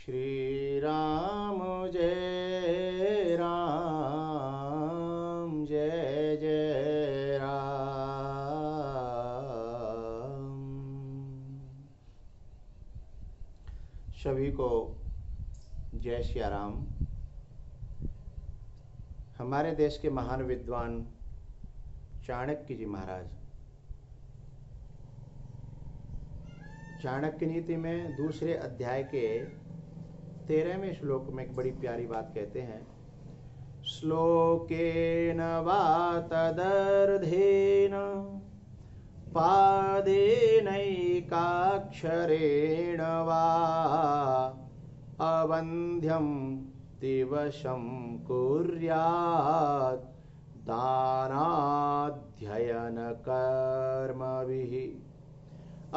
श्री राम जय राम जय जय राम। सभी को जय श्री राम। हमारे देश के महान विद्वान चाणक्य जी महाराज चाणक्य नीति में दूसरे अध्याय के 13वें श्लोक में एक बड़ी प्यारी बात कहते हैं। श्लोकेन वा तदर्धेन पादेनैकाक्षरेण वा अवन्ध्यं दिवसं कुर्यात् दानाध्ययन कर्मभिः।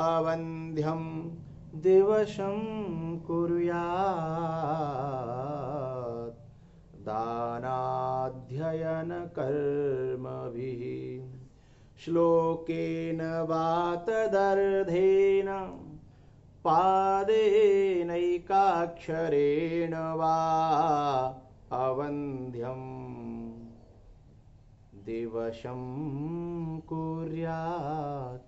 अवन्ध्यं दिवसं कुर्यात् दानाध्ययन कर्मभिः। श्लोकेन वा तदर्धेन पादेनैकाक्षरेण वा अवन्ध्यं दिवसं कुर्यात्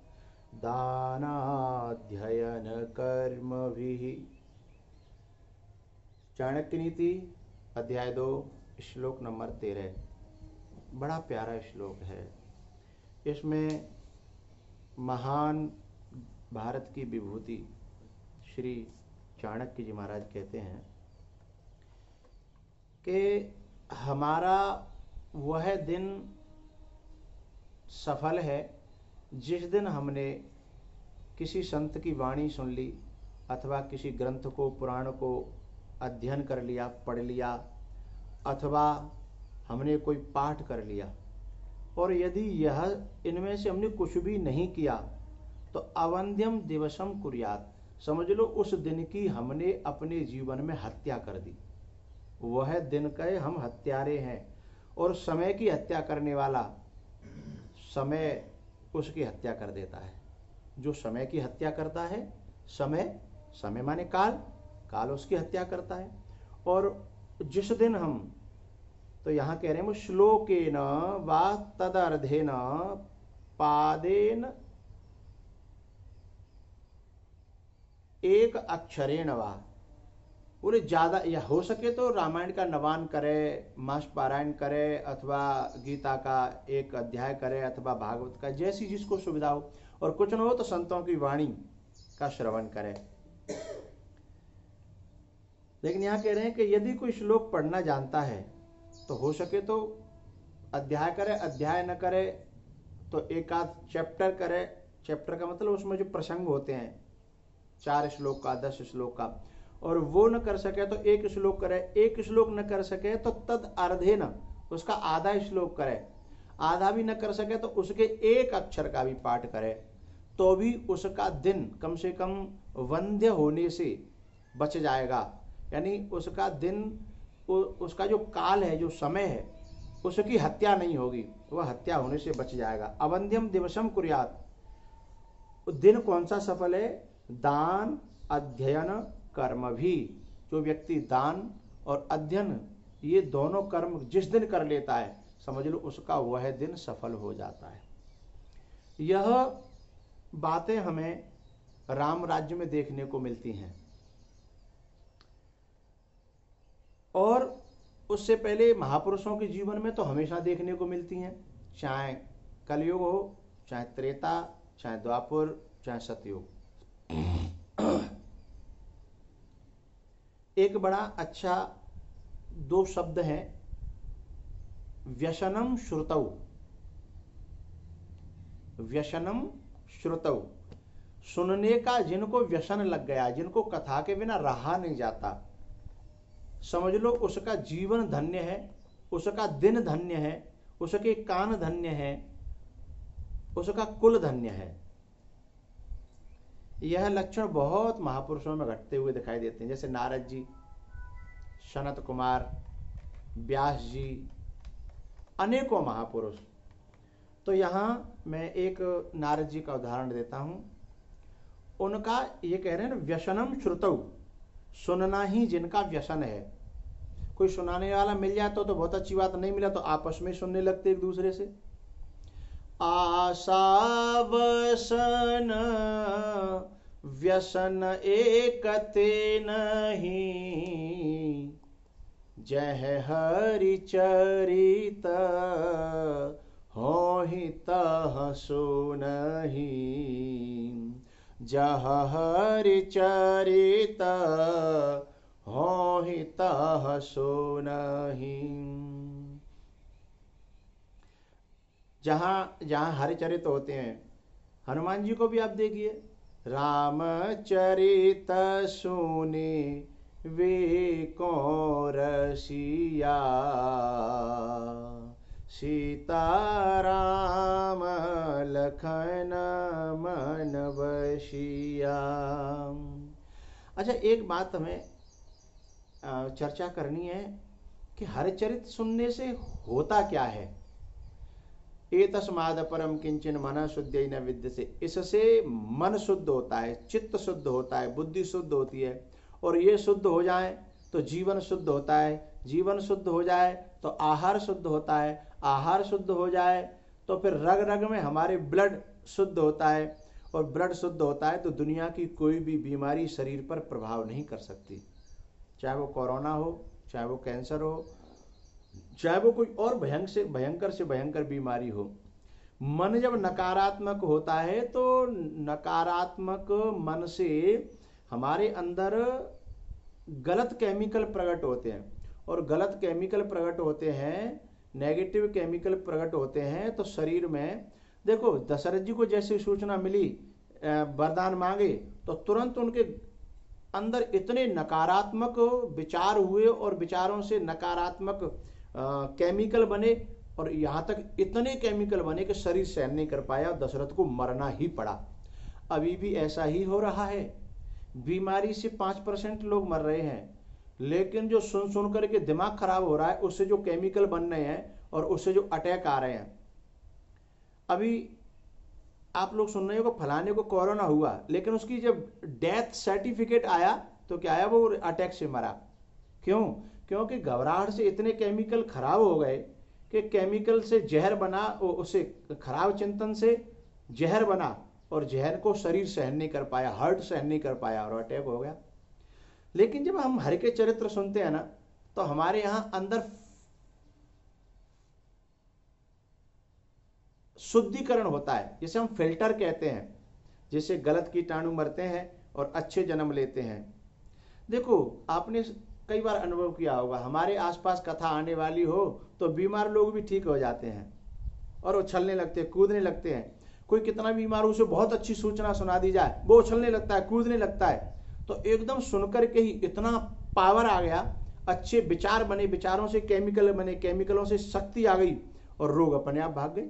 दानाध्ययन कर्मभिः। चाणक्य नीति अध्याय 2 श्लोक नंबर 13 बड़ा प्यारा श्लोक है। इसमें महान भारत की विभूति श्री चाणक्य जी महाराज कहते हैं कि हमारा वह दिन सफल है जिस दिन हमने किसी संत की वाणी सुन ली अथवा किसी ग्रंथ को पुराण को अध्ययन कर लिया, पढ़ लिया, अथवा हमने कोई पाठ कर लिया, और यदि यह इनमें से हमने कुछ भी नहीं किया तो अवंध्यम दिवसम कुर्यात, समझ लो उस दिन की हमने अपने जीवन में हत्या कर दी। वह दिन कहे हम हत्यारे हैं, और समय की हत्या करने वाला समय उसकी हत्या कर देता है। जो समय की हत्या करता है, समय माने काल उसकी हत्या करता है। और जिस दिन हम, तो यहां कह रहे हैं श्लोकेन वा तदर्धेन पादेन एक अक्षरेण वा, बोले ज्यादा या हो सके तो रामायण का नवान करे, मास पारायण करे, अथवा गीता का एक अध्याय करे, अथवा भागवत का, जैसी जिसको सुविधा हो, और कुछ न हो तो संतों की वाणी का श्रवण करे। लेकिन यहां कह रहे हैं कि यदि कोई श्लोक पढ़ना जानता है तो हो सके तो अध्याय करे, अध्याय न करे तो एक आध चैप्टर करे। चैप्टर का मतलब उसमें जो प्रसंग होते हैं 4 श्लोक का, 10 श्लोक का, और वो न कर सके तो एक श्लोक करे। एक श्लोक न कर सके तो तद अर्धे न, उसका आधा श्लोक करे। आधा भी न कर सके तो उसके एक अक्षर का भी पाठ करे, तो भी उसका दिन कम से कम वंध्य होने से बच जाएगा। यानी उसका दिन, उसका जो काल है, जो समय है, उसकी हत्या नहीं होगी, वह हत्या होने से बच जाएगा। अवंध्यम दिवसम कुर्यात, दिन कौन सा सफल है? दान अध्ययन कर्म भी। जो व्यक्ति दान और अध्ययन ये दोनों कर्म जिस दिन कर लेता है, समझ लो उसका वह दिन सफल हो जाता है। यह बातें हमें राम राज्य में देखने को मिलती हैं, और उससे पहले महापुरुषों के जीवन में तो हमेशा देखने को मिलती हैं, चाहे कलयुग हो, चाहे त्रेता, चाहे द्वापर, चाहे सतयुग। एक बड़ा अच्छा 2 शब्द हैं, व्यसनम श्रुतौ। व्यसनम श्रुतौ, सुनने का जिनको व्यसन लग गया, जिनको कथा के बिना रहा नहीं जाता, समझ लो उसका जीवन धन्य है, उसका दिन धन्य है, उसके कान धन्य है, उसका कुल धन्य है। यह लक्षण बहुत महापुरुषों में घटते हुए दिखाई देते हैं, जैसे नारद जी, सनत कुमार, व्यास जी, अनेकों महापुरुष। तो यहाँ मैं एक नारद जी का उदाहरण देता हूँ। उनका ये कह रहे हैं व्यसनम श्रुतौ, सुनना ही जिनका व्यसन है। कोई सुनाने वाला मिल जाए तो बहुत अच्छी बात, नहीं मिला तो आपस में सुनने लगते एक दूसरे से। आशा वसन व्यसन एकते नहीं, जह हरि चरित होहि तह सुनहि, जह हरि चरित होहि तह सुनहि। जहाँ जहाँ हरिचरित होते हैं, हनुमान जी को भी आप देखिए, रामचरित सुने वे को रसिया, सीता राम लखन मन बसिया। अच्छा, एक बात हमें चर्चा करनी है कि हरिचरित सुनने से होता क्या है। एतस्माद् परम किंचन मन शुद्धि न विद्यते, इससे मन शुद्ध होता है, चित्त शुद्ध होता है, बुद्धि शुद्ध होती है, और ये शुद्ध हो जाए तो जीवन शुद्ध होता है, जीवन शुद्ध हो जाए तो आहार शुद्ध होता है, आहार शुद्ध हो जाए तो फिर रग रग में हमारे ब्लड शुद्ध होता है, और ब्लड शुद्ध होता है तो दुनिया की कोई भी बीमारी शरीर पर प्रभाव नहीं कर सकती, चाहे वो कोरोना हो, चाहे वो कैंसर हो, चाहे वो कोई और भयंकर से भयंकर बीमारी हो। मन जब नकारात्मक होता है तो नकारात्मक मन से हमारे अंदर गलत केमिकल प्रकट होते हैं, और गलत केमिकल प्रकट होते हैं, नेगेटिव केमिकल प्रकट होते हैं, तो शरीर में देखो दशरथ जी को जैसे सूचना मिली वरदान मांगे तो तुरंत उनके अंदर इतने नकारात्मक विचार हुए और विचारों से नकारात्मक केमिकल बने, और यहाँ तक इतने केमिकल बने कि शरीर सहन नहीं कर पाया, दशरथ को मरना ही पड़ा। अभी भी ऐसा ही हो रहा है, बीमारी से 5% लोग मर रहे हैं, लेकिन जो सुन सुन करके दिमाग खराब हो रहा है उससे जो केमिकल बन रहे हैं और उससे जो अटैक आ रहे हैं। अभी आप लोग सुन रहे हो कि फलाने को कोरोना हुआ, लेकिन उसकी जब डेथ सर्टिफिकेट आया तो क्या आया, वो अटैक से मरा। क्यों? क्योंकि घबराहट से इतने केमिकल खराब हो गए कि केमिकल से जहर बना, उससे खराब चिंतन से जहर बना, और जहर को शरीर सहन नहीं कर पाया, हार्ट सहन नहीं कर पाया और अटैक हो गया। लेकिन जब हम हरि के चरित्र सुनते हैं ना, तो हमारे यहां अंदर शुद्धिकरण होता है, जिसे हम फिल्टर कहते हैं, जिससे गलत कीटाणु मरते हैं और अच्छे जन्म लेते हैं। देखो आपने कई बार अनुभव किया होगा, हमारे आसपास कथा आने वाली हो तो बीमार लोग भी ठीक हो जाते हैं और उछलने लगते हैं, कूदने लगते हैं। कोई कितना बीमार हो उसे बहुत अच्छी सूचना सुना दी जाए, वो उछलने लगता है, कूदने लगता है, तो एकदम सुनकर के ही इतना पावर आ गया, अच्छे विचार बने, विचारों से केमिकल बने, केमिकलों से शक्ति आ गई और रोग अपने आप भाग गए।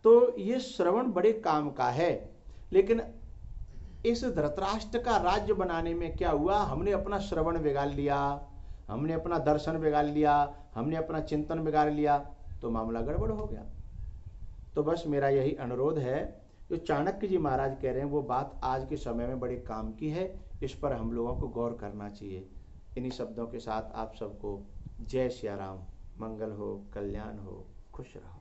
तो ये श्रवण बड़े काम का है। लेकिन इस धृतराष्ट्र का राज्य बनाने में क्या हुआ, हमने अपना श्रवण बिगाड़ लिया, हमने अपना दर्शन बिगाड़ लिया, हमने अपना चिंतन बिगाड़ लिया, तो मामला गड़बड़ हो गया। तो बस मेरा यही अनुरोध है, जो चाणक्य जी महाराज कह रहे हैं वो बात आज के समय में बड़े काम की है, इस पर हम लोगों को गौर करना चाहिए। इन्हीं शब्दों के साथ आप सबको जय सिया राम, मंगल हो, कल्याण हो, खुश रहो।